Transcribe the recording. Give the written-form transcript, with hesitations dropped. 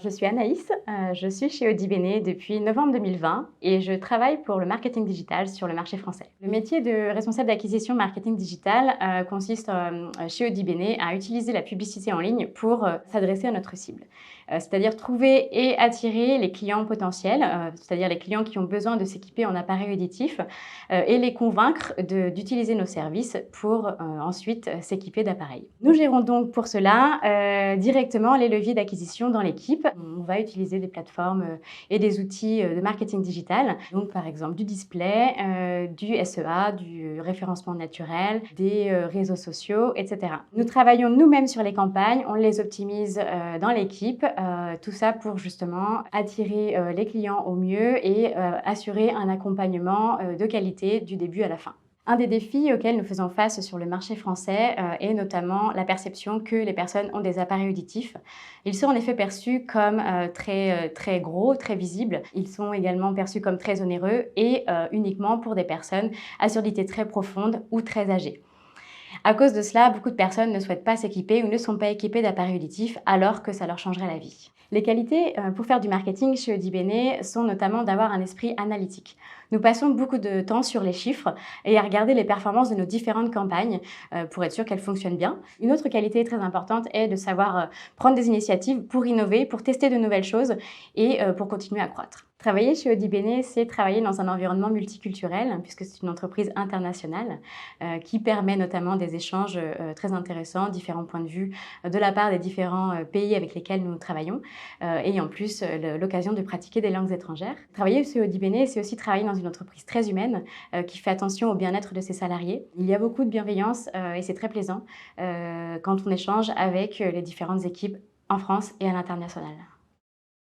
Je suis Anaïs, je suis chez Audibene depuis novembre 2020 et je travaille pour le marketing digital sur le marché français. Le métier de responsable d'acquisition marketing digital consiste chez Audibene à utiliser la publicité en ligne pour s'adresser à notre cible. C'est-à-dire trouver et attirer les clients potentiels, c'est-à-dire les clients qui ont besoin de s'équiper en appareil auditif et les convaincre d'utiliser nos services pour ensuite s'équiper d'appareils. Nous gérons donc pour cela directement les leviers d'acquisition dans l'équipe. On va utiliser des plateformes et des outils de marketing digital, donc par exemple du display, du SEA, du référencement naturel, des réseaux sociaux, etc. Nous travaillons nous-mêmes sur les campagnes, on les optimise dans l'équipe, tout ça pour justement attirer les clients au mieux et assurer un accompagnement de qualité du début à la fin. Un des défis auxquels nous faisons face sur le marché français est notamment la perception que les personnes ont des appareils auditifs. Ils sont en effet perçus comme très gros, très visibles. Ils sont également perçus comme très onéreux et uniquement pour des personnes à surdité très profonde ou très âgées. À cause de cela, beaucoup de personnes ne souhaitent pas s'équiper ou ne sont pas équipées d'appareils auditifs alors que ça leur changerait la vie. Les qualités pour faire du marketing chez Audibene sont notamment d'avoir un esprit analytique. Nous passons beaucoup de temps sur les chiffres et à regarder les performances de nos différentes campagnes pour être sûr qu'elles fonctionnent bien. Une autre qualité très importante est de savoir prendre des initiatives pour innover, pour tester de nouvelles choses et pour continuer à croître. Travailler chez Audibene, c'est travailler dans un environnement multiculturel, puisque c'est une entreprise internationale qui permet notamment des échanges très intéressants, différents points de vue de la part des différents pays avec lesquels nous travaillons, et en plus l'occasion de pratiquer des langues étrangères. Travailler chez Audibene, c'est aussi travailler dans une entreprise très humaine qui fait attention au bien-être de ses salariés. Il y a beaucoup de bienveillance et c'est très plaisant quand on échange avec les différentes équipes en France et à l'international.